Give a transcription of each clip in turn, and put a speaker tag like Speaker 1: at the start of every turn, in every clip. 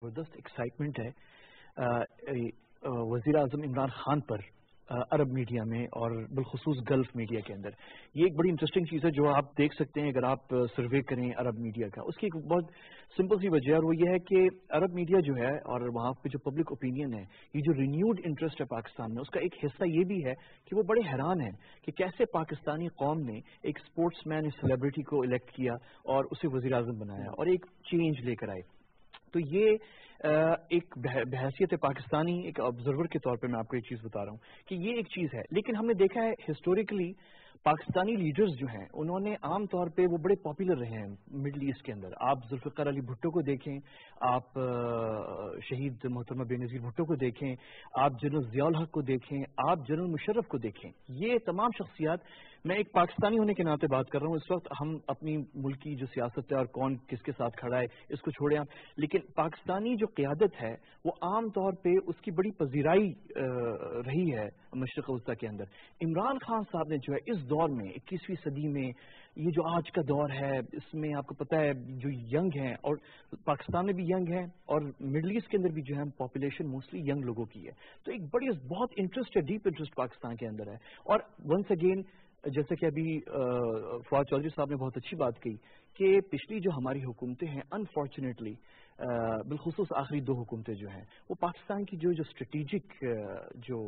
Speaker 1: زبردست ایکسائٹمنٹ ہے وزیر اعظم عمران خان پر عرب میڈیا میں اور بالخصوص گلف میڈیا کے اندر. یہ ایک بڑی انٹرسٹنگ چیز ہے جو آپ دیکھ سکتے ہیں اگر آپ سروے کریں عرب میڈیا کا. اس کی ایک بہت سمپل سی وجہ ہے اور وہ یہ ہے کہ عرب میڈیا جو ہے اور وہاں پہ جو پبلک اوپینین ہے, یہ جو رینیوڈ انٹرسٹ ہے پاکستان میں, اس کا ایک حصہ یہ بھی ہے کہ وہ بڑے حیران ہیں کہ کیسے پاکستانی قوم نے ایک اسپورٹس مین, ایک سیلیبریٹی کو الیکٹ کیا اور اسے وزیر اعظم بنایا اور ایک چینج لے کر آئے. تو یہ ایک بحیثیت پاکستانی ایک آبزرور کے طور پہ میں آپ کو ایک چیز بتا رہا ہوں کہ یہ ایک چیز ہے. لیکن ہم نے دیکھا ہے ہسٹوریکلی پاکستانی لیڈرز جو ہیں انہوں نے عام طور پہ وہ بڑے پاپولر رہے ہیں مڈل ایسٹ کے اندر. آپ ذوالفقار علی بھٹو کو دیکھیں, آپ شہید محترمہ بے نظیر بھٹو کو دیکھیں, آپ جنرل ضیاء الحق کو دیکھیں, آپ جنرل مشرف کو دیکھیں. یہ تمام شخصیات, میں ایک پاکستانی ہونے کے ناطے بات کر رہا ہوں, اس وقت ہم اپنی ملک کی جو سیاست ہے اور کون کس کے ساتھ کھڑا ہے اس کو چھوڑیں آپ, لیکن پاکستانی جو قیادت ہے وہ عام طور پہ اس کی بڑی پذیرائی رہی ہے مشرق وسطیٰ کے اندر. عمران خان صاحب نے جو ہے اس دور میں 21ویں صدی میں, یہ جو آج کا دور ہے اس میں آپ کو پتہ ہے جو ینگ ہیں اور پاکستان میں بھی ینگ ہیں اور مڈل ایسٹ کے اندر بھی جو ہے پاپولیشن موسٹلی ینگ لوگوں کی ہے, تو ایک بڑی بہت انٹرسٹ ہے, ڈیپ انٹرسٹ پاکستان کے اندر ہے. اور ونس اگین جیسے کہ ابھی فواد چودھری صاحب نے بہت اچھی بات کہی کہ پچھلی جو ہماری حکومتیں ہیں انفارچونیٹلی بالخصوص آخری 2 حکومتیں جو ہیں وہ پاکستان کی جو اسٹریٹجک جو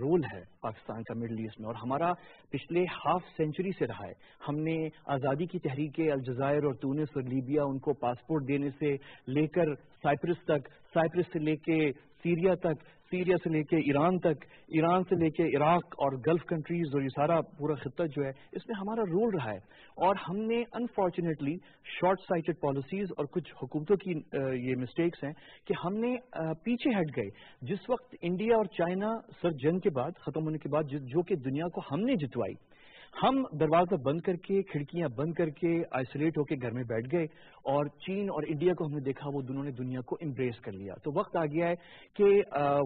Speaker 1: رول ہے پاکستان کا مڈل ایسٹ میں, اور ہمارا پچھلے ہاف سینچری سے رہا ہے. ہم نے آزادی کی تحریک الجزائر اور تونس اور لیبیا ان کو پاسپورٹ دینے سے لے کر سائپرس تک, سائپرس سے لے کے سیریا تک, سیریا سے لے کے ایران تک, ایران سے لے کے عراق اور گلف کنٹریز اور یہ سارا پورا خطہ جو ہے اس میں ہمارا رول رہا ہے. اور ہم نے انفارچونیٹلی شارٹ سائٹڈ پالیسیز اور کچھ حکومتوں کی یہ مسٹیکس ہیں کہ ہم نے پیچھے ہٹ گئے. جس وقت انڈیا اور چائنا سر جنگ کے بعد ختم ہونے کے بعد جو کہ دنیا کو ہم نے جتوائی, ہم دروازہ بند کر کے کھڑکیاں بند کر کے آئسولیٹ ہو کے گھر میں بیٹھ گئے اور چین اور انڈیا کو ہم نے دیکھا وہ دونوں نے دنیا کو امبریس کر لیا. تو وقت آ گیا ہے کہ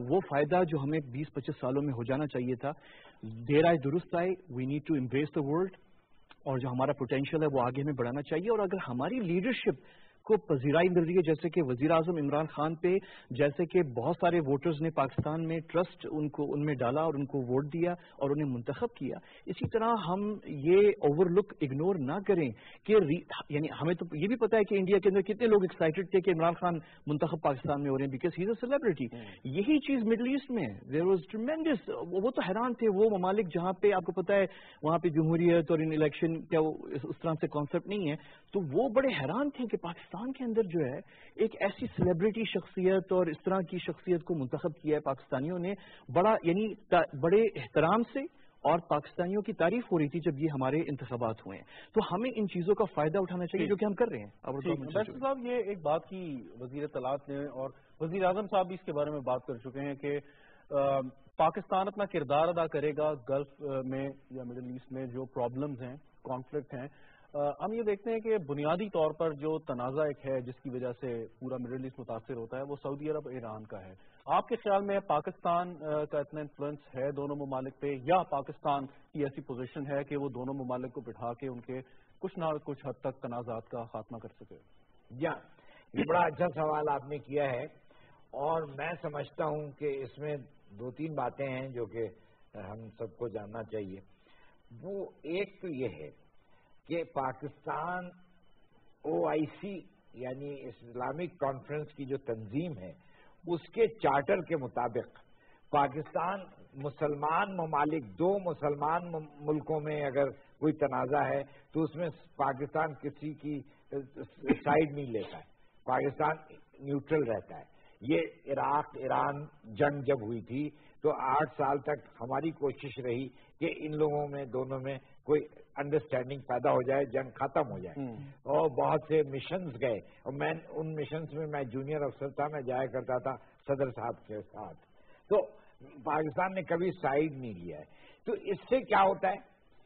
Speaker 1: وہ فائدہ جو ہمیں 20-25 سالوں میں ہو جانا چاہیے تھا, دیر آئے درست آئے. We need to embrace the world, اور جو ہمارا پوٹینشیل ہے وہ آگے ہمیں بڑھانا چاہیے. اور اگر ہماری لیڈرشپ کو پذیرائی مل رہی ہے جیسے کہ وزیر اعظم عمران خان پہ, جیسے کہ بہت سارے ووٹرز نے پاکستان میں ٹرسٹ ان میں ڈالا اور ان کو ووٹ دیا اور انہیں منتخب کیا, اسی طرح ہم یہ اوور لک اگنور نہ کریں کہ یعنی ہمیں تو یہ بھی پتا ہے کہ انڈیا کے اندر کتنے لوگ ایکسائٹڈ تھے کہ عمران خان منتخب پاکستان میں ہو رہے ہیں because he is a celebrity. یہی چیز مڈل ایسٹ میں دیر واز ٹریمینڈس, وہ تو حیران تھے. وہ ممالک جہاں پہ آپ کو پتا ہے وہاں پہ جمہوریت اور الیکشن کیا وہ اس طرح سے کانسیپٹ نہیں ہے, تو وہ بڑے حیران تھے کہ پاکستان کے اندر جو ہے ایک ایسی سیلیبریٹی شخصیت اور اس طرح کی شخصیت کو منتخب کیا ہے پاکستانیوں نے بڑا, یعنی بڑے احترام سے, اور پاکستانیوں کی تعریف ہو رہی تھی جب یہ ہمارے انتخابات ہوئے ہیں. تو ہمیں ان چیزوں کا فائدہ اٹھانا چاہیے جو کہ ہم کر رہے ہیں.
Speaker 2: بیسل صاحب یہ ایک بات کی وزیر اطلاعات نے اور وزیر اعظم صاحب بھی اس کے بارے میں بات کر چکے ہیں کہ پاکستان اپنا کردار ادا کرے گا گلف میں یا مڈل ایسٹ میں جو پرابلمز ہیں, کانفلکٹ ہیں. ہم یہ دیکھتے ہیں کہ بنیادی طور پر جو تنازع ایک ہے جس کی وجہ سے پورا مڈل ایسٹ متاثر ہوتا ہے وہ سعودی عرب ایران کا ہے. آپ کے خیال میں پاکستان کا اتنا انفلوئنس ہے دونوں ممالک پہ, یا پاکستان کی ایسی پوزیشن ہے کہ وہ دونوں ممالک کو بٹھا کے ان کے کچھ نہ کچھ حد تک تنازعات کا خاتمہ کر سکے؟
Speaker 3: یہ بڑا اچھا سوال آپ نے کیا ہے, اور میں سمجھتا ہوں کہ اس میں 2-3 باتیں ہیں جو کہ ہم سب کو جاننا چاہیے. وہ ایک تو یہ ہے کہ پاکستان OIC یعنی اسلامک کانفرنس کی جو تنظیم ہے اس کے چارٹر کے مطابق پاکستان مسلمان ممالک 2 مسلمان ملکوں میں اگر کوئی تنازع ہے تو اس میں پاکستان کسی کی سائیڈ نہیں لیتا ہے, پاکستان نیوٹرل رہتا ہے. یہ عراق ایران جنگ جب ہوئی تھی تو 8 سال تک ہماری کوشش رہی کہ ان لوگوں میں دونوں میں کوئی انڈرسٹینڈنگ پیدا ہو جائے, جنگ ختم ہو جائے. اور بہت سے مشنز گئے, اور میں ان مشنز میں جونیئر افسر تھا, میں جایا کرتا تھا صدر صاحب کے ساتھ. تو پاکستان نے کبھی سائیڈ نہیں لیا ہے. تو اس سے کیا ہوتا ہے,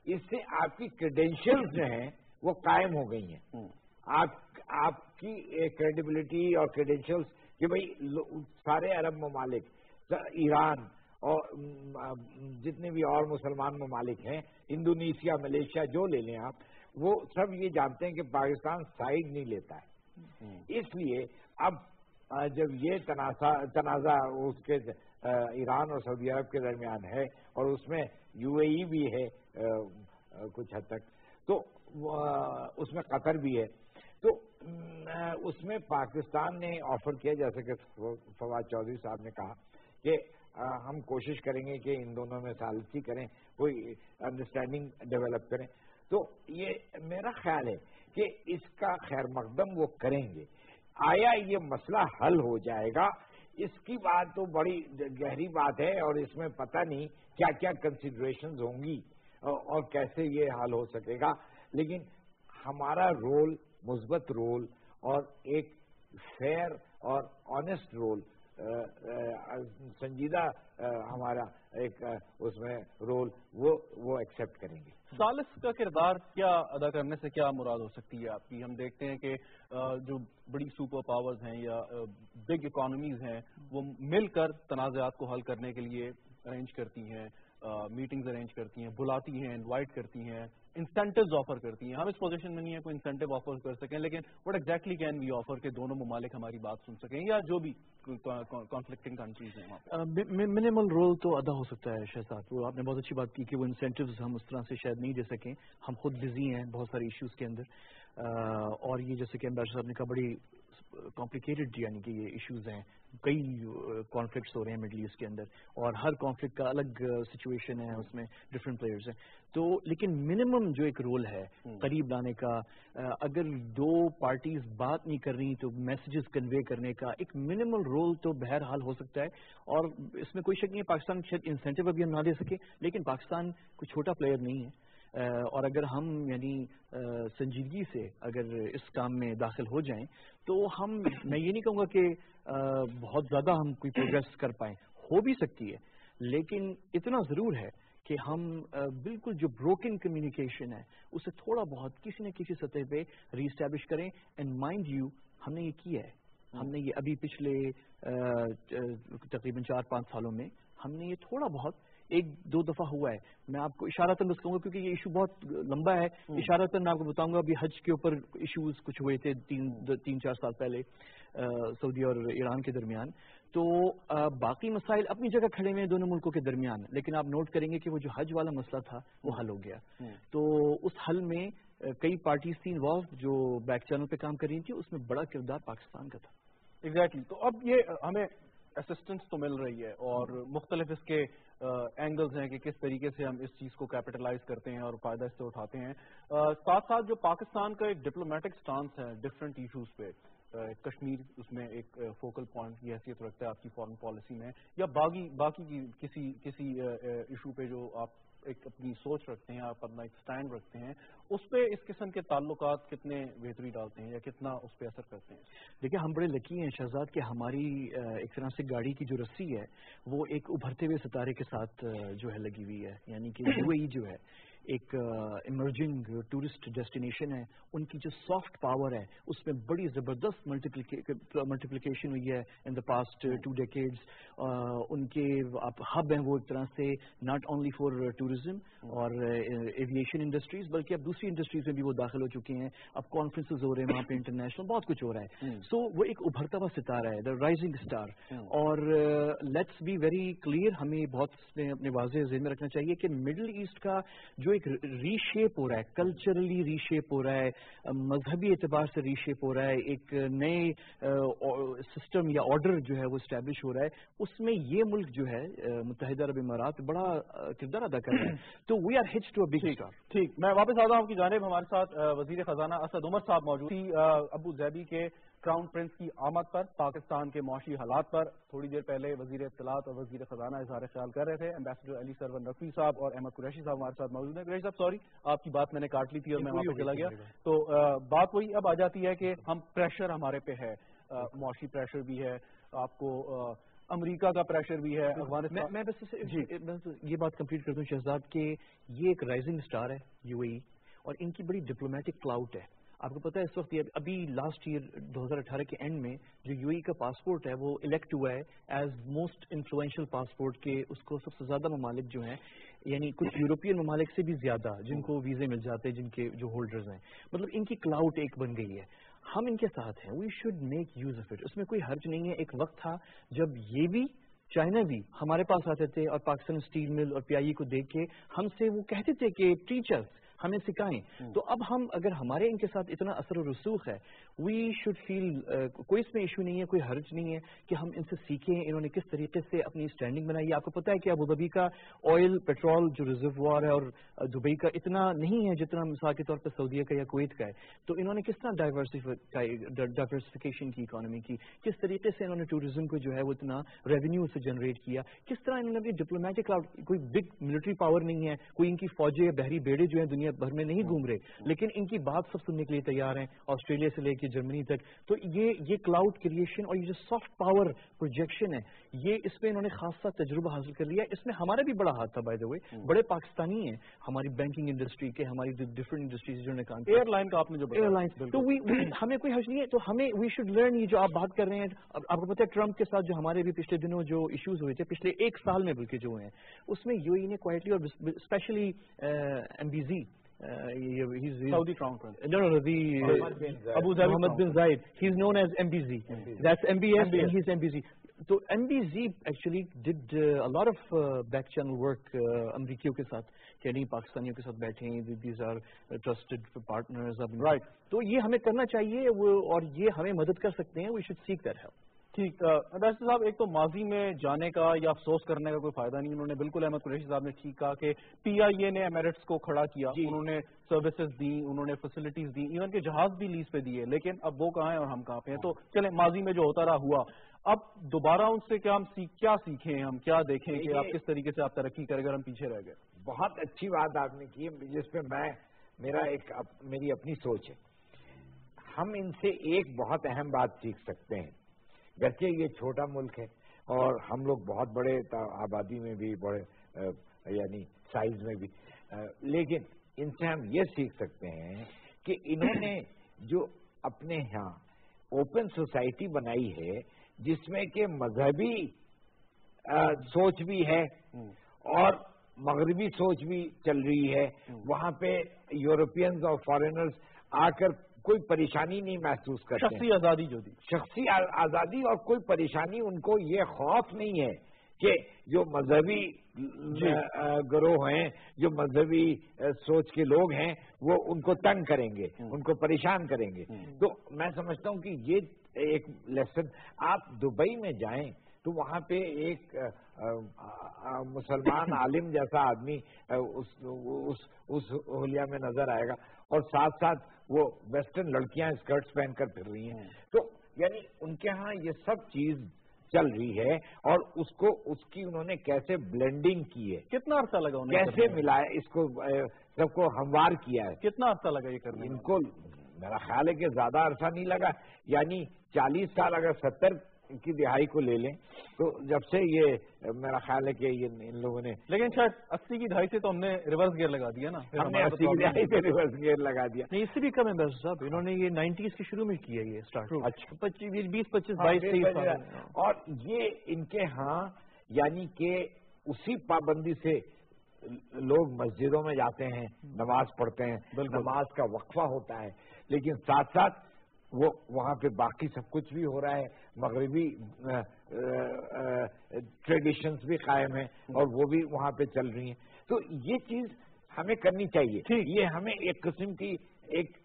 Speaker 3: اس سے آپ کی کریڈینشیلز جو ہیں وہ قائم ہو گئی ہیں. آپ کی کریڈیبلٹی اور کریڈینشیلز کہ بھئی سارے عرب ممالک, ایران اور جتنے بھی اور مسلمان ممالک ہیں, انڈونیشیا ملیشیا جو لے لیں آپ, وہ سب یہ جانتے ہیں کہ پاکستان سائیڈ نہیں لیتا ہے. اس لیے اب جب یہ تنازع اس کے ایران اور سعودی عرب کے درمیان ہے اور اس میں UAE بھی ہے کچھ حد تک، تو اس میں قطر بھی ہے، تو اس میں پاکستان نے آفر کیا، جیسے کہ فواد چودھری صاحب نے کہا کہ ہم کوشش کریں گے کہ ان دونوں میں ثالثی کریں، کوئی انڈرسٹینڈنگ ڈیولپ کریں. تو یہ میرا خیال ہے کہ اس کا خیر مقدم وہ کریں گے. آیا یہ مسئلہ حل ہو جائے گا، اس کی بات تو بڑی گہری بات ہے، اور اس میں پتہ نہیں کیا کیا کنسیڈریشنز ہوں گی اور کیسے یہ حل ہو سکے گا. لیکن ہمارا رول، مثبت رول اور ایک فیئر اور آنےسٹ رول، سنجیدہ ہمارا ایک اس میں رول، وہ ایکسیپٹ کریں گے.
Speaker 2: ثالث کا کردار کیا ادا کرنے سے کیا مراد ہو سکتی ہے آپ کی؟ ہم دیکھتے ہیں کہ جو بڑی سپر پاورز ہیں یا بگ اکانومیز ہیں وہ مل کر تنازعات کو حل کرنے کے لیے ارینج کرتی ہیں، میٹنگز ارینج کرتی ہیں، بلاتی ہیں، انوائٹ کرتی ہیں، انسینٹیوز آفر کرتی ہیں. ہم اس پوزیشن میں نہیں ہے کوئی انسینٹیو آفر کر سکیں، لیکن what exactly can we offer کہ دونوں ممالک ہماری بات سن سکیں، یا جو بھی کانفلکٹنگ کنٹریز ہیں.
Speaker 1: منیمل رول تو ادا ہو سکتا ہے شہزاد. وہ آپ نے بہت اچھی بات کی کہ وہ انسینٹیوز ہم اس طرح سے شاید نہیں دے سکیں، ہم خود بزی ہیں بہت سارے ایشوز کے اندر، اور یہ جیسے کہ امبیسڈر صاحب نے کہا بڑی کمپلیکیٹڈ یعنی کہ یہ ایشوز ہیں، کئی کانفلکٹس ہو رہے ہیں مڈل ایسٹ کے اندر، اور ہر کانفلکٹ کا الگ سچویشن ہے، اس میں ڈفرینٹ پلیئرز ہیں. تو لیکن منیمم جو ایک رول ہے قریب لانے کا، اگر دو پارٹیز بات نہیں کر رہی تو میسیجز کنوے کرنے کا ایک منیمل رول تو بہرحال ہو سکتا ہے. اور اس میں کوئی شک نہیں ہے پاکستان شاید انسینٹیو ابھی ہم نہ دے سکے، لیکن پاکستان کوئی چھوٹا پلیئر نہیں ہے، اور اگر ہم یعنی سنجیدگی سے اگر اس کام میں داخل ہو جائیں تو میں یہ نہیں کہوں گا کہ بہت زیادہ ہم کوئی پروگریس کر پائیں، ہو بھی سکتی ہے، لیکن اتنا ضرور ہے کہ ہم بالکل جو بروکن کمیونیکیشن ہے اسے تھوڑا بہت کسی نہ کسی سطح پہ ری اسٹیبلش کریں. اینڈ مائنڈ یو ہم نے یہ کیا ہے، ہم نے یہ ابھی پچھلے تقریباً 4-5 سالوں میں ہم نے یہ تھوڑا بہت 1-2 دفعہ ہوا ہے. میں آپ کو اشارتاً بس کہوں گا کیونکہ یہ ایشو بہت لمبا ہے، اشارتاً میں آپ کو بتاؤں گا. ابھی حج کے اوپر ایشوز کچھ ہوئے تھے 3-4 سال پہلے سعودی اور ایران کے درمیان. تو باقی مسائل اپنی جگہ کھڑے ہوئے ہیں دونوں ملکوں کے درمیان، لیکن آپ نوٹ کریں گے کہ وہ جو حج والا مسئلہ تھا وہ حل ہو گیا. تو اس حل میں کئی پارٹیز تھی انوالو جو بیک چینل پہ کام کر رہی تھی، اس میں بڑا کردار پاکستان کا تھا.
Speaker 2: ایگزیکٹلی. تو اب یہ ہمیں اسسٹنس تو مل رہی ہے اور مختلف اس کے اینگلز ہیں کہ کس طریقے سے ہم اس چیز کو کیپٹلائز کرتے ہیں اور فائدہ اس سے اٹھاتے ہیں. ساتھ ساتھ جو پاکستان کا ایک ڈپلومیٹک سٹانس ہے ڈفرینٹ ایشوز پہ، کشمیر اس میں ایک فوکل پوائنٹ کی حیثیت رکھتا ہے آپ کی فارن پالیسی میں، یا باقی کی کسی ایشو پہ جو آپ ایک اپنی سوچ رکھتے ہیں، آپ اپنا ایک سٹینڈ رکھتے ہیں، اس پہ اس قسم کے تعلقات کتنے بہتری ڈالتے ہیں یا کتنا اس پہ اثر کرتے ہیں؟
Speaker 1: دیکھیں ہم بڑے لکی ہیں شہزاد کہ ہماری ایک طرح سے گاڑی کی جو رسی ہے وہ ایک ابھرتے ہوئے ستارے کے ساتھ جو ہے لگی ہوئی ہے. یعنی کہ UAE جو ہے ایک ایمرجنگ ٹورسٹ ڈیسٹینیشن ہے. ان کی جو سافٹ پاور ہے اس میں بڑی زبردست ملٹیپلیکیشن ہوئی ہے ان دا پاسٹ 2 ڈیکیڈز. ان کے آپ ہب ہیں وہ ایک طرح سے ناٹ اونلی فار ٹورزم اور ایویشن انڈسٹریز بلکہ اب دوسری انڈسٹریز میں بھی وہ داخل ہو چکے ہیں. اب کانفرنسز ہو رہے ہیں وہاں پہ، انٹرنیشنل بہت کچھ ہو رہا ہے. سو وہ ایک ابھرتا ہوا ستارہ ہے، دا رائزنگ اسٹار. اور لیٹس بی ویری کلیئر، ہمیں بہت اپنے واضح ذہن میں رکھنا چاہیے کہ مڈل ایسٹ کا جو ایک ری شیپ ہو رہا ہے، کلچرلی ری شیپ ہو رہا ہے، مذہبی اعتبار سے ری شیپ ہو رہا ہے، ایک نئے سسٹم یا آرڈر جو ہے وہ اسٹیبلش ہو رہا ہے، اس میں یہ ملک جو ہے متحدہ عرب امارات بڑا کردار ادا کر رہا ہے. تو وی آر ہچ ٹو اے بگ اسٹار.
Speaker 2: ٹھیک، میں واپس آتا ہوں آپ کی جانب. ہمارے ساتھ وزیر خزانہ اسد عمر صاحب موجود تھی. ابو ظبی کے کراؤن پرنس کی آمد پر، پاکستان کے معاشی حالات پر تھوڑی دیر پہلے وزیر اطلاعات اور وزیر خزانہ اظہار خیال کر رہے تھے. ایمبیسڈر علی سرور نقوی صاحب اور احمد قریشی صاحب ہمارے ساتھ موجود ہیں. قریشی صاحب سوری، آپ کی بات میں نے کاٹ لی تھی اور میں وہاں پہ چلا گیا. تو بات وہی اب آ جاتی ہے کہ ہم پریشر ہمارے پہ ہے، معاشی پریشر بھی ہے، آپ کو امریکہ کا پریشر بھی ہے.
Speaker 1: میں بس یہ بات کمپلیٹ کرتا ہوں شہزاد کہ یہ ایک رائزنگ اسٹار ہے UAE، اور ان کی بڑی ڈپلومیٹک کلاؤٹ ہے. آپ کو پتا ہے اس وقت ابھی لاسٹ ایئر 2018 کے اینڈ میں جو UAE کا پاسپورٹ ہے وہ الیکٹ ہوا ہے ایز موسٹ انفلوئنشل پاسپورٹ کے. اس کو سب سے زیادہ ممالک جو ہیں، یعنی کچھ یورپین ممالک سے بھی زیادہ جن کو ویزے مل جاتے ہیں، جن کے جو ہولڈرز ہیں، مطلب ان کی کلاؤٹ ایک بن گئی ہے. ہم ان کے ساتھ ہیں, we should make use of it. اس میں کوئی حرج نہیں ہے. ایک وقت تھا جب یہ بھی چائنا بھی ہمارے پاس آتے تھے اور پاکستان اسٹیل مل اور پی آئی کو دیکھ کے ہم سے وہ کہتے تھے کہ ٹیچرز ہمیں سکھائیں. تو اب ہم اگر ہمارے ان کے ساتھ اتنا اثر و رسوخ ہے, وی شوڈ فیل, کوئی اس میں ایشو نہیں ہے, کوئی حرج نہیں ہے کہ ہم ان سے سیکھیں انہوں نے کس طریقے سے اپنی اسٹینڈنگ بنائی ہے. آپ کو پتا ہے کہ ابوظہبی کا آئل پیٹرول جو ریزروار ہے اور دبئی کا اتنا نہیں ہے جتنا مثال کے طور پر سعودیہ کا یا کویت کا ہے. تو انہوں نے کس طرح ڈائیورسفیکیشن کی اکانومی کی, کس طریقے سے انہوں نے ٹوریزم کو جو ہے وہ اتنا ریونیو سے جنریٹ کیا, کس طرح انہوں نے بھی ڈپلومیٹک, کوئی بگ ملٹری پاور نہیں ہے, کوئی ان کی فوجیں بحری بیڑے جو ہیں دنیا بھر میں نہیں گھوم رہے, لیکن ان کی بات سب سننے کے لیے تیار ہیں, آسٹریلیا سے لے کے جرمنی تک. تو یہ کلاؤڈ کریشن اور یہ جو سافٹ پاور پروجیکشن ہے, یہ اس میں انہوں نے خاصا تجربہ حاصل کر لیا. اس میں ہمارا بھی بڑا ہاتھ تھا بائی دا وے, بڑے پاکستانی ہیں ہماری بینکنگ انڈسٹری کے, ہماری ڈفرنٹ انڈسٹریز جنہوں نے کام کیا.
Speaker 2: ایئر لائن کا آپ نے جو
Speaker 1: ایئر لائنس, تو ہمیں کوئی حرج نہیں ہے. تو ہمیں وی شوڈ لرن. یہ جو آپ بات کر رہے ہیں, آپ کو پتا ہے ٹرمپ کے ساتھ جو ہمارے بھی پچھلے دنوں جو ایشوز ہوئے تھے, پچھلے ایک سال میں بلکہ جو ہوئے ہیں, اس میں یو اے نے کوائٹلی اور especially M B Zee
Speaker 2: Saudi Crown Prince.
Speaker 1: No, Abu Dhabi Mohammed bin Zayed. He's known as MBZ. That's MBS and he's MBZ. So MBZ actually did a lot of back channel work امریکیوں کے ساتھ, کہ نہیں پاکستانیوں کے ساتھ بیٹھے ہیں, these are trusted partners. Right. تو یہ ہمیں کرنا چاہیے, اور یہ ہمیں مدد کر سکتے ہیں. We should seek that help.
Speaker 2: ٹھیک. ڈاکٹر صاحب, ایک تو ماضی میں جانے کا یا افسوس کرنے کا کوئی فائدہ نہیں. انہوں نے بالکل, احمد قریشی صاحب نے ٹھیک کہا کہ پی آئی اے نے ایمریٹس کو کھڑا کیا, انہوں نے سروسز دی, انہوں نے فیسلٹیز دی, ایون کے جہاز بھی لیز پہ دیے, لیکن اب وہ کہاں ہیں اور ہم کہاں پہ ہیں. تو چلیں, ماضی میں جو ہوتا رہا ہوا, اب دوبارہ ان سے کیا ہم کیا سیکھیں, ہم کیا دیکھیں کہ آپ کس طریقے سے آپ ترقی کریں اگر ہم پیچھے رہ گئے.
Speaker 3: بہت اچھی بات آپ نے کی, جس پہ میری اپنی سوچ ہے. ہم ان سے ایک بہت اہم بات سیکھ سکتے ہیں. گرچہ یہ چھوٹا ملک ہے اور ہم لوگ بہت بڑے آبادی میں بھی, بڑے یعنی سائز میں بھی, لیکن ان سے ہم یہ سیکھ سکتے ہیں کہ انہوں نے جو اپنے یہاں اوپن سوسائٹی بنائی ہے, جس میں کہ مذہبی سوچ بھی ہے اور مغربی سوچ بھی چل رہی ہے, وہاں پہ یورپینز اور فارینرز آ کر کوئی پریشانی نہیں محسوس کرتے.
Speaker 2: شخصی آزادی جو دی,
Speaker 3: شخصی آزادی اور کوئی پریشانی ان کو یہ خوف نہیں ہے کہ جو مذہبی گروہ ہیں, جو مذہبی سوچ کے لوگ ہیں, وہ ان کو تنگ کریں گے, ان کو پریشان کریں گے. تو میں سمجھتا ہوں کہ یہ ایک لیسن. آپ دبئی میں جائیں تو وہاں پہ ایک مسلمان عالم جیسا آدمی اس حلیہ میں نظر آئے گا, اور ساتھ ساتھ وہ ویسٹرن لڑکیاں اسکرٹس پہن کر پھر رہی ہیں. تو یعنی ان کے ہاں یہ سب چیز چل رہی ہے, اور اس کی انہوں نے کیسے بلینڈنگ کی ہے,
Speaker 2: کتنا عرصہ لگا انہیں,
Speaker 3: کیسے ملایا, اس کو سب کو ہموار کیا ہے,
Speaker 2: کتنا عرصہ لگا یہ کرنے
Speaker 3: ان کو. میرا خیال ہے کہ زیادہ عرصہ نہیں لگا, یعنی 40 سال, اگر 70 کی دہائی کو لے لیں تو جب سے یہ میرا خیال ہے کہ یہ ان لوگوں نے,
Speaker 2: لیکن شاید 80 کی دہائی سے تو ہم نے ریورس گیئر لگا دیا نا,
Speaker 3: ہم نے 80 کی دہائی سے ریورس گیئر لگا دیا.
Speaker 1: نہیں, اس سے بھی کم ہے ڈاکٹر صاحب, انہوں نے یہ 90s کے شروع میں کیا یہ اسٹارٹ.
Speaker 3: اچھا,
Speaker 1: 20 25 22
Speaker 3: اور یہ ان کے ہاں یعنی کہ اسی پابندی سے لوگ مسجدوں میں جاتے ہیں, نماز پڑھتے ہیں, نماز کا وقفہ ہوتا ہے, لیکن ساتھ ساتھ وہ وہاں پہ باقی سب کچھ بھی ہو رہا ہے, مغربی ٹریڈیشنز بھی قائم ہیں اور وہ بھی وہاں پہ چل رہی ہیں. تو یہ چیز ہمیں کرنی چاہیے. یہ ہمیں ایک قسم کی ایک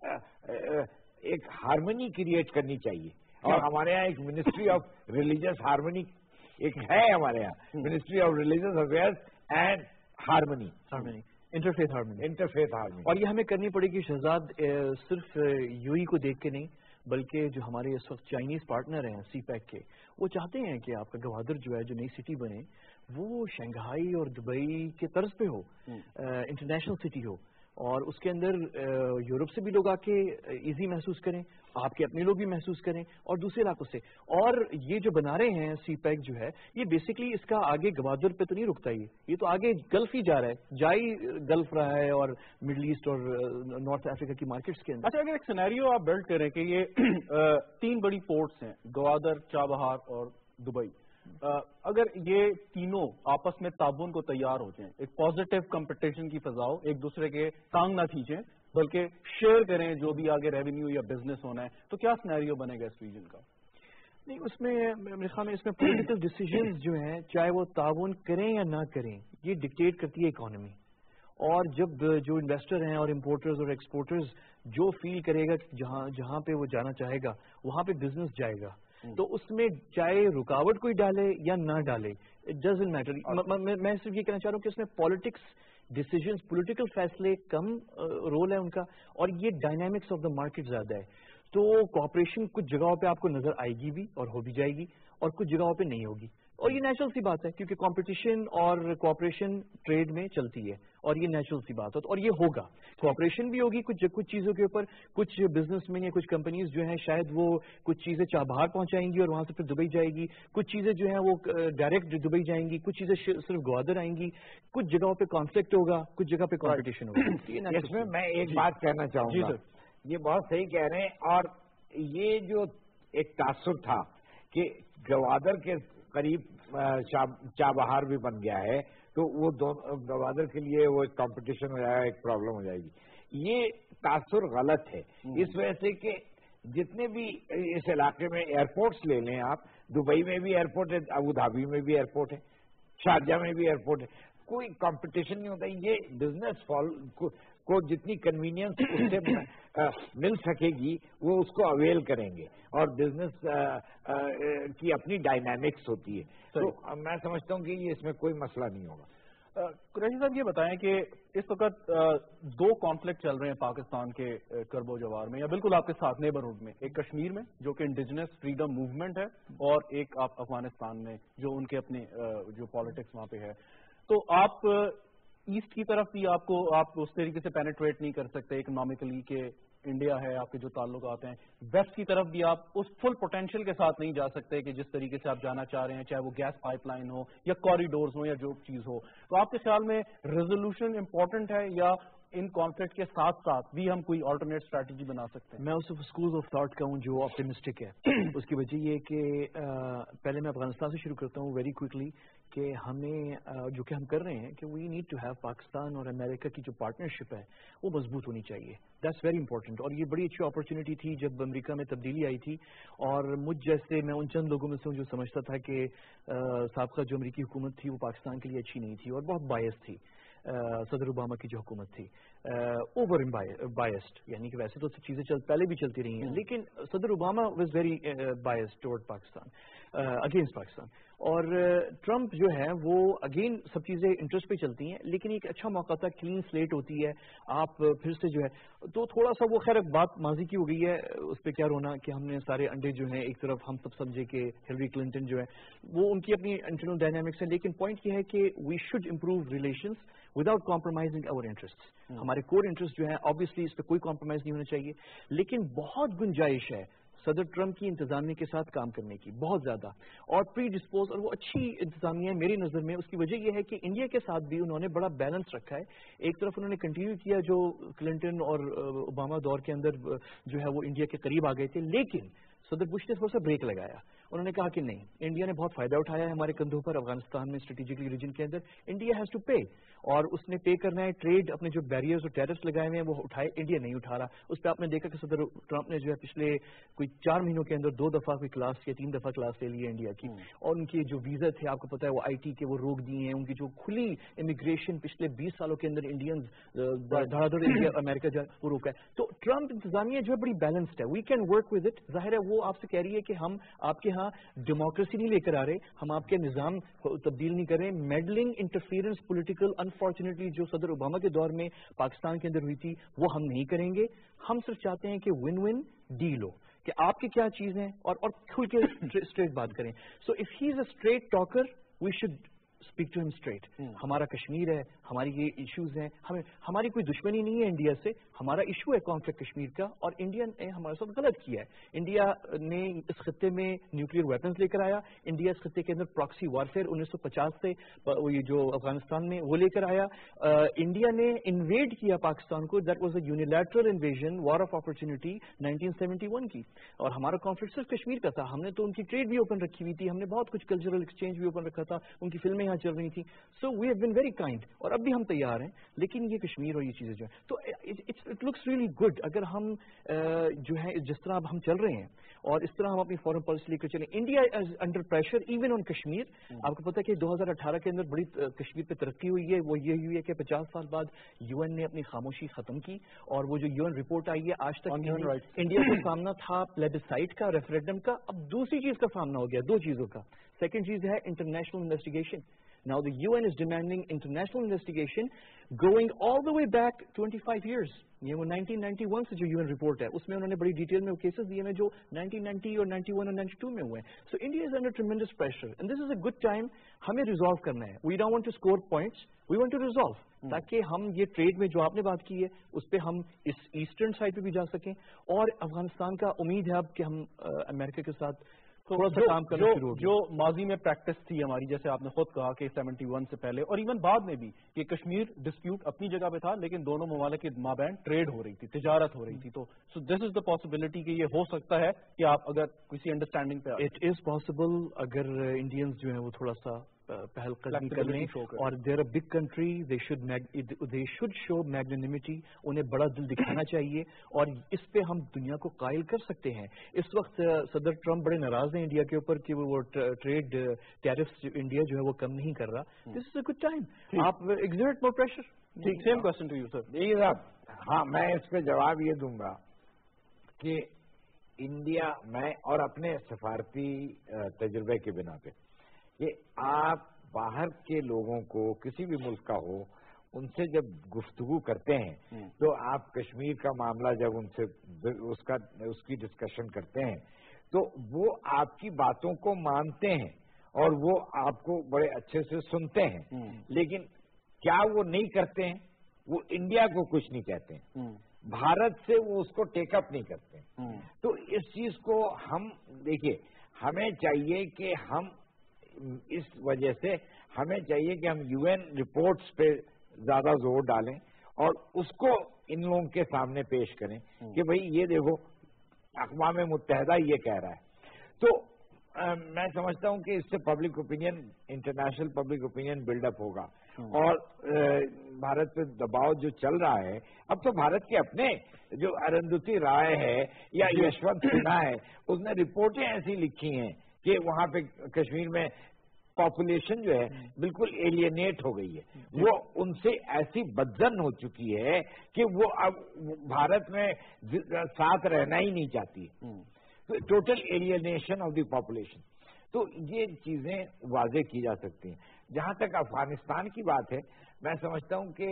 Speaker 3: ہارمنی کریٹ کرنی چاہیے, اور ہمارے یہاں ایک منسٹری آف ریلیجس ہارمنی ایک ہے, ہمارے یہاں ministry of religious affairs and harmony,
Speaker 1: interfaith harmony. اور یہ ہمیں کرنی پڑے گی شہزاد, صرف یو ای کو دیکھ کے نہیں, بلکہ جو ہمارے اس وقت چائنیز پارٹنر ہیں سی پیک کے, وہ چاہتے ہیں کہ آپ کا گوادر جو ہے, جو نئی سٹی بنے, وہ شنگھائی اور دبئی کے طرز پہ ہو, انٹرنیشنل سٹی ہو, اور اس کے اندر یورپ سے بھی لوگ آ کے ایزی محسوس کریں, آپ کے اپنے لوگ بھی محسوس کریں, اور دوسرے علاقوں سے. اور یہ جو بنا رہے ہیں سی پیک جو ہے, یہ بیسکلی اس کا آگے گوادر پہ تو نہیں رکتا, یہ تو آگے گلف ہی جا رہا ہے, جائی گلف رہا ہے, اور مڈل ایسٹ اور نارتھ افریقہ کی مارکیٹس کے اندر.
Speaker 2: اچھا, اگر ایک سینیریو آپ بلڈ کریں کہ یہ 3 بڑی پورٹس ہیں, گوادر, چابہار اور دبئی, اگر یہ تینوں آپس میں تعاون کو تیار ہو جائیں, ایک پازیٹیو کمپٹیشن کی فضا ہو, ایک دوسرے کے ٹانگ نہ کھینچیں, بلکہ شیئر کریں جو بھی آگے ریونیو یا بزنس ہونا ہے، تو کیا سینیریو بنے گا اس ریجن کا؟
Speaker 1: نہیں، اس میں میرے خیال میں اس میں پولیٹیکل ڈیسیجنز جو ہیں چاہے وہ تعاون کریں یا نہ کریں یہ ڈکٹیٹ کرتی ہے اکانومی. اور جب جو انویسٹر ہیں اور امپورٹرز اور ایکسپورٹرز جو فیل کرے گا جہاں پہ وہ جانا چاہے گا وہاں پہ بزنس جائے گا، تو اس میں چاہے رکاوٹ کوئی ڈالے یا نہ ڈالے اٹ ڈزنٹ میٹر. میں صرف یہ کہنا چاہ رہا ہوں کہ اس میں پالیٹکس ڈیسیجنز پولیٹیکل فیصلے کم رول ہے ان کا، اور یہ ڈائنامکس آف دا مارکیٹ زیادہ ہے. تو کوآپریشن کچھ جگہوں پہ آپ کو نظر آئے گی بھی اور ہو بھی جائے گی، اور کچھ جگہوں پہ نہیں ہوگی، اور یہ نیچرل سی بات ہے کیونکہ کمپٹیشن اور کوآپریشن ٹریڈ میں چلتی ہے، اور یہ نیچرل سی بات ہے اور یہ ہوگا. کوآپریشن بھی ہوگی کچھ چیزوں کے اوپر. کچھ بزنس مین یا کچھ کمپنیز جو ہیں شاید وہ کچھ چیزیں باہر پہنچائیں گی اور وہاں سے پھر دبئی جائے گی، کچھ چیزیں جو ہیں وہ ڈائریکٹ دبئی جائیں گی، کچھ چیزیں صرف گوادر آئیں گی، کچھ جگہوں پہ کانفلکٹ ہوگا، کچھ جگہ پہ کمپٹیشن ہوگا.
Speaker 3: اس میں میں ایک بات کہنا چاہوں گا، یہ بہت صحیح کہہ رہے ہیں. اور یہ جو ایک تاثر تھا کہ گوادر کے قریب چابہار بھی بن گیا ہے، تو وہ گوادر کے لیے وہ ایک کمپٹیشن ہو جائے گا، ایک پرابلم ہو جائے گی. یہ تاثر غلط ہے اس وجہ سے کہ جتنے بھی اس علاقے میں ایئرپورٹس لے لیں آپ، دبئی میں بھی ایئرپورٹ ہے، ابو دھابی میں بھی ایئرپورٹ ہے، شارجہ میں بھی ایئرپورٹ ہے، کوئی کمپٹیشن نہیں ہوتا. یہ بزنس کو جتنی کنوینئنس اس سے مل سکے گی وہ اس کو اویل کریں گے، اور بزنس کی اپنی ڈائنامکس ہوتی ہے. تو میں سمجھتا ہوں کہ یہ اس میں کوئی مسئلہ نہیں ہوگا.
Speaker 2: قریشی صاحب یہ بتائیں کہ اس وقت دو کانفلکٹ چل رہے ہیں پاکستان کے کرب و جوار میں، یا بالکل آپ کے ساتھ نیبرہڈ میں. ایک کشمیر میں جو کہ انڈیجنس فریڈم موومنٹ ہے، اور ایک آپ افغانستان میں جو ان کے اپنے جو پالیٹکس وہاں پہ ہے. تو آپ ایسٹ کی طرف بھی آپ اس طریقے سے پینیٹریٹ نہیں کر سکتے اکنامکلی کہ انڈیا ہے آپ کے جو تعلقات ہیں. ویسٹ کی طرف بھی آپ اس فل پوٹینشیل کے ساتھ نہیں جا سکتے کہ جس طریقے سے آپ جانا چاہ رہے ہیں، چاہے وہ گیس پائپ لائن ہو یا کوریڈورز ہو یا جو چیز ہو. تو آپ کے خیال میں ریزولوشن امپورٹنٹ ہے، یا ان کانفلکٹ کے ساتھ ساتھ بھی ہم کوئی آلٹرنیٹ اسٹریٹجی بنا سکتے ہیں؟
Speaker 1: میں اس اسکول آف تھاٹ کا ہوں جو آپٹیمسٹک ہے. اس کی وجہ یہ کہ پہلے میں افغانستان سے شروع کرتا ہوں ویری کوئکلی، کہ ہمیں جو کہ ہم کر رہے ہیں کہ we need to have Pakistan اور امریکہ کی جو پارٹنرشپ ہے وہ مضبوط ہونی چاہیے. That's very important. اور یہ بڑی اچھی اپرچونیٹی تھی جب امریکہ میں تبدیلی آئی تھی، اور مجھ جیسے میں ان چند لوگوں میں سے ہوں جو سمجھتا تھا کہ سابقہ جو امریکی حکومت تھی وہ پاکستان کے لیے اچھی نہیں تھی اور بہت بائس تھی. صدر اوباما کی جو حکومت تھی اوور بائسڈ، یعنی کہ ویسے تو چیزیں پہلے بھی چلتی رہی ہیں، لیکن صدر Obama was very biased toward Pakistan, against Pakistan. اور ٹرمپ جو ہے وہ اگین سب چیزیں انٹرسٹ پہ چلتی ہیں، لیکن ایک اچھا موقع تھا، کلین سلیٹ ہوتی ہے، آپ پھر سے جو ہے تو تھوڑا سا وہ خیر بات ماضی کی ہو گئی ہے، اس پہ کیا رونا کہ ہم نے سارے انڈے جو ہیں ایک طرف ہم سب سمجھے کہ ہلری کلنٹن جو ہے وہ ان کی اپنی انٹرنل ڈائنامکس ہے. لیکن پوائنٹ یہ ہے کہ we should improve relations without compromising our interest. ہمارے کور انٹرسٹ جو ہے آبویسلی اس پہ کوئی کمپرومائز نہیں ہونا چاہیے، لیکن بہت گنجائش ہے صدر ٹرمپ کی انتظامیہ کے ساتھ کام کرنے کی، بہت زیادہ، اور پری ڈسپوز، اور وہ اچھی انتظامیہ ہے میری نظر میں. اس کی وجہ یہ ہے کہ انڈیا کے ساتھ بھی انہوں نے بڑا بیلنس رکھا ہے. ایک طرف انہوں نے کنٹینیو کیا جو کلنٹن اور اوباما دور کے اندر جو ہے وہ انڈیا کے قریب آ گئے تھے، لیکن صدر بش نے تھوڑا سا بریک لگایا. انہوں نے کہا کہ نہیں، انڈیا نے بہت فائدہ اٹھایا ہے ہمارے کندھوں پر افغانستان میں اسٹریٹجکلی ریجن کے اندر، انڈیا ہیز ٹو پے، اور اس نے پے کرنا ہے. ٹریڈ اپنے جو بیریئرز اور ٹیرفس لگائے ہوئے ہیں وہ اٹھائے، انڈیا نہیں اٹھا رہا. اس پہ آپ نے دیکھا کہ صدر ٹرمپ نے جو ہے پچھلے کوئی 4 مہینوں کے اندر 2 دفعہ کوئی کلاس یا 3 دفعہ کلاس لے لی ہے انڈیا کی، اور ان کے جو ویزا تھے آپ کو پتا ہے وہ IT کے وہ روک دیے ہیں. ان کی جو کھلی امیگریشن پچھلے 20 سالوں کے اندر انڈینز دھڑا دھڑ انڈیا امریکہ جو ہے وہ روکا ہے. تو ٹرمپ انتظامیہ جو ہے بڑی بیلنسڈ ہے، we can work with it. ظاہر ہے وہ آپ سے کہہ رہی ہے کہ ہم آپ کے ہاں ڈیموکریسی نہیں لے کر آ رہے، ہم آپ کے نظام تبدیل نہیں کر رہے. میڈلنگ انٹرفیئرنس پولیٹیکل انفارچونیٹلی جو صدر اوباما کے دور میں پاکستان کے اندر ہوئی تھی وہ ہم نہیں کریں گے. ہم صرف چاہتے ہیں کہ ون ون ڈیل ہو، کہ آپ کی کیا چیز ہیں اور کھل کے اسٹریٹ بات کریں. So if he is a straight talker we should speak to him straight. ہمارا کشمیر ہے، ہماری یہ ایشوز ہیں، ہماری کوئی دشمنی نہیں ہے انڈیا سے، ہمارا ایشو ہے کانفلکٹ کشمیر کا، اور انڈیا نے ہمارے ساتھ غلط کیا ہے. انڈیا نے اس خطے میں نیوکلیر ویپنز لے کر آیا، انڈیا اس خطے کے اندر پراکسی وارفیئر 1950 سے یہ جو افغانستان میں وہ لے کر آیا. انڈیا نے انویڈ کیا پاکستان کو، that was a unilateral invasion, war of opportunity 1971 کی، اور ہمارا کانفلکٹ صرف کشمیر کا تھا. ہم نے تو ان کی ٹریڈ بھی اوپن رکھی ہوئی تھی، ہم نے بہت کچھ کلچرل ایکسچینج بھی اوپن رکھا تھا، ان کی فلمیں یہاں چل رہی تھیں. So we have been very kind, اور اب بھی ہم تیار ہیں. لیکن یہ کشمیر اور یہ چیزیں جو ہیں, تو اٹ لکس ریئلی گڈ اگر ہم جو ہے جس طرح اب ہم چل رہے ہیں اور اس طرح ہم اپنی فارن پالیسی لے کر چلیں. India is under pressure even on Kashmir. آپ کو پتا ہے کہ 2018 کے اندر بڑی کشمیر پہ ترقی ہوئی ہے. وہ یہ ہوئی ہے کہ 50 سال بعد یو این نے اپنی خاموشی ختم کی, اور وہ جو یو این رپورٹ آئی ہے آج تک انڈیا کو سامنا تھا پلیبسائٹ کا, ریفرینڈم کا. اب دوسری چیز کا سامنا ہو گیا, دو چیزوں کا. سیکنڈ چیز ہے international investigation. Now the UN is demanding international investigation going all the way back 25 years. یہ وہ 1991 سے جو UN report ہے اس میں انہوں نے بڑی ڈیٹیل میں وہ کیسز دیے ہیں جو 1990 اور 91 اور 92 میں ہوئے ہیں. So India is under tremendous pressure and this is a good time ہمیں resolve کرنا ہے. We don't want to score points, we want to resolve. تاکہ ہم یہ ٹریڈ میں جو آپ نے بات کی ہے اس پہ ہم اس ایسٹرن سائڈ پہ بھی جا سکیں, اور افغانستان کا امید ہے اب کہ ہم امریکہ کے ساتھ تھوڑا سا کام کرنا شروع.
Speaker 2: جو ماضی میں پریکٹس تھی ہماری, جیسے آپ نے خود کہا کہ 71 سے پہلے اور ایون بعد میں بھی, کہ کشمیر ڈسپیوٹ اپنی جگہ پہ تھا لیکن دونوں ممالک کے مابین ٹریڈ ہو رہی تھی, تجارت ہو رہی تھی. تو سو دس از دا پاسبلٹی کہ یہ ہو سکتا ہے کہ آپ اگر کسی انڈرسٹینڈنگ پہ,
Speaker 1: اٹ از پاسبل اگر انڈینز جو ہیں وہ تھوڑا سا پہل قدمی کر لیں, اور they're a big country, they should show magnanimity. انہیں بڑا دل دکھانا چاہیے, اور اس پہ ہم دنیا کو قائل کر سکتے ہیں. اس وقت صدر ٹرمپ بڑے ناراض ہیں انڈیا کے اوپر کہ وہ ٹریڈ ٹیرفس انڈیا جو ہے وہ کم نہیں کر رہا. This is a good time, آپ exert more pressure.
Speaker 2: Same question to you sir.
Speaker 3: جی صاحب, ہاں میں اس پہ جواب یہ دوں گا کہ انڈیا, میں اور اپنے سفارتی تجربے کے بنا پہ, کہ آپ باہر کے لوگوں کو, کسی بھی ملک کا ہو, ان سے جب گفتگو کرتے ہیں تو آپ کشمیر کا معاملہ جب ان سے اس کی ڈسکشن کرتے ہیں تو وہ آپ کی باتوں کو مانتے ہیں اور وہ آپ کو بڑے اچھے سے سنتے ہیں. لیکن کیا وہ نہیں کرتے ہیں؟ وہ انڈیا کو کچھ نہیں کہتے ہیں, بھارت سے وہ اس کو ٹیک اپ نہیں کرتے ہیں. تو اس چیز کو ہم دیکھیے, ہمیں چاہیے کہ ہم اس وجہ سے ہمیں چاہیے کہ ہم یو این رپورٹس پہ زیادہ زور ڈالیں اور اس کو ان لوگوں کے سامنے پیش کریں کہ بھئی یہ دیکھو اقوام متحدہ یہ کہہ رہا ہے. تو میں سمجھتا ہوں کہ اس سے public opinion, international public opinion build up ہوگا, اور بھارت پہ دباؤ جو چل رہا ہے, اب تو بھارت کے اپنے جو ارندھتی رائے ہے یا یشونت سنہا ہے, اس نے رپورٹیں ایسی لکھی ہیں کہ وہاں پہ کشمیر میں پاپولیشن جو ہے بالکل ایلینیٹ ہو گئی ہے. وہ ان سے ایسی بدزن ہو چکی ہے کہ وہ اب بھارت میں ساتھ رہنا ہی نہیں چاہتی. Total alienation of the population. تو یہ چیزیں واضح کی جا سکتی ہیں. جہاں تک افغانستان کی بات ہے, میں سمجھتا ہوں کہ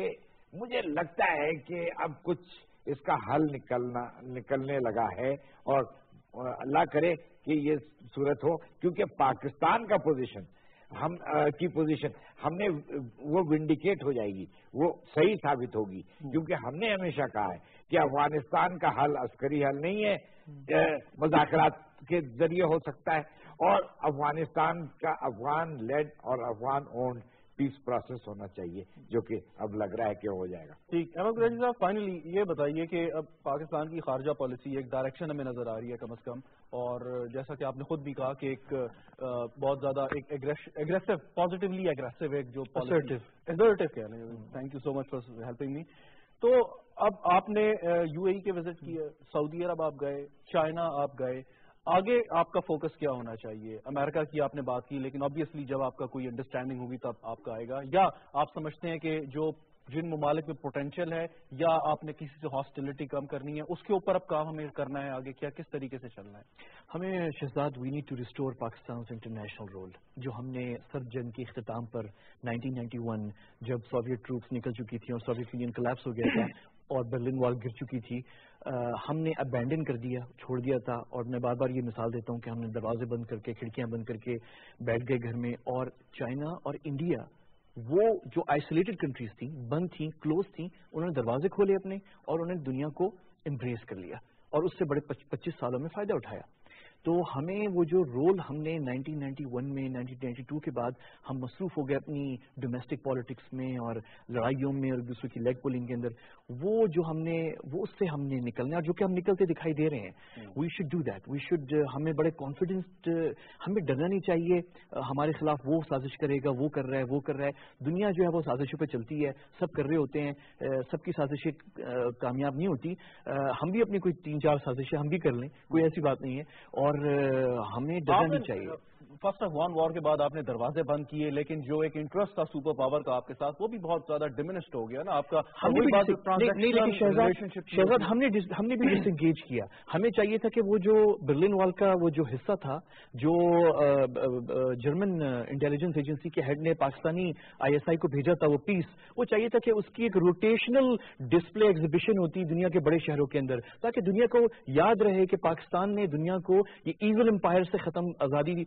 Speaker 3: مجھے لگتا ہے کہ اب کچھ اس کا حل نکلنے لگا ہے, اور اللہ کرے کہ یہ صورت ہو, کیونکہ پاکستان کا پوزیشن, ہم نے وہ ونڈیکیٹ ہو جائے گی, وہ صحیح ثابت ہوگی, کیونکہ ہم نے ہمیشہ کہا ہے کہ افغانستان کا حل عسکری حل نہیں ہے, مذاکرات کے ذریعے ہو سکتا ہے, اور افغانستان کا افغان لیڈ اور افغان اونڈ پیس پروسیس ہونا چاہیے, جو کہ اب لگ رہا ہے کہ ہو جائے گا. ٹھیک.
Speaker 2: احمد قریشی صاحب, فائنلی یہ بتائیے کہ اب پاکستان کی خارجہ پالیسی ایک ڈائریکشن ہمیں نظر آ رہی ہے کم از کم, اور جیسا کہ آپ نے خود بھی کہا کہ ایک بہت زیادہ ایک ایگریسو, پازیٹیولی ایگریسو ایک جو اسرٹیو کہہ رہے ہیں. Thank you so much for helping me. تو اب آپ نے یو اے ای کے وزٹ کیا, سعودی عرب آپ گئے, چائنا آپ گئے, آگے آپ کا فوکس کیا ہونا چاہیے؟ امریکہ کی آپ نے بات کی, لیکن آبویسلی جب آپ کا کوئی انڈرسٹینڈنگ ہوگی تب آپ کا آئے گا, یا آپ سمجھتے ہیں کہ جن ممالک میں پوٹینشیل ہے, یا آپ نے کسی سے ہاسٹیلٹی کم کرنی ہے, اس کے اوپر اب کام ہمیں کرنا ہے آگے, کیا کس طریقے سے چلنا ہے؟
Speaker 1: ہمیں Shahzad, we need to restore Pakistan international role, جو ہم نے سرد جنگ کے اختتام پر 1991 جب سوویت ٹروپس نکل چکی تھی اور سوویت یونین کلیپس ہو گیا تھا اور برلن وال گر چکی تھی, ہم نے ابینڈن کر دیا, چھوڑ دیا تھا. اور میں بار بار یہ مثال دیتا ہوں کہ ہم نے دروازے بند کر کے, کھڑکیاں بند کر کے بیٹھ گئے گھر میں, اور چائنا اور انڈیا, وہ جو آئسولیٹڈ کنٹریز تھیں, بند تھیں, کلوز تھیں, انہوں نے دروازے کھولے اپنے اور انہوں نے دنیا کو امبریس کر لیا, اور اس سے بڑے 25 سالوں میں فائدہ اٹھایا. تو ہمیں وہ جو رول ہم نے 1991 میں 1992 کے بعد ہم مصروف ہو گئے اپنی ڈومیسٹک پالیٹکس میں اور لڑائیوں میں اور دوسروں کی لیگ پولنگ کے اندر، وہ جو ہم نے وہ اس سے ہم نے نکلنا، اور جو کہ ہم نکلتے دکھائی دے رہے ہیں. We should do that, we should, ہمیں بڑے کانفیڈنس، ہمیں ڈرنا نہیں چاہیے. ہمارے خلاف وہ سازش کرے گا، وہ کر رہا ہے، وہ کر رہا ہے. دنیا جو ہے وہ سازشوں پہ چلتی ہے، سب کر رہے ہوتے ہیں، سب کی سازشیں کامیاب نہیں ہوتی. ہم بھی اپنی کوئی 3-4 سازشیں ہم بھی کر لیں، کوئی ایسی بات نہیں ہے، اور ہمیں ڈرنا نہیں چاہیے.
Speaker 2: فرسٹ افغان وار کے بعد آپ نے دروازے بند کیے، لیکن جو ایک انٹرسٹ تھا سپر پاور کا آپ کے ساتھ، وہ بھی بہت زیادہ ڈیمینشڈ ہو گیا نا آپ کا.
Speaker 1: نہیں، لیکن شہزاد ہم نے بھی ڈس انگیج کیا. ہمیں چاہیے تھا کہ وہ جو برلن وال کا وہ جو حصہ تھا، جو جرمن انٹیلیجنس ایجنسی کے ہیڈ نے پاکستانی ISI کو بھیجا تھا، وہ پیس، وہ چاہیے تھا کہ اس کی ایک روٹیشنل ڈسپلے ایگزیبیشن ہوتی دنیا کے بڑے شہروں کے اندر، تاکہ دنیا کو یاد رہے کہ پاکستان نے دنیا کو یہ ایول امپائر سے ختم آزادی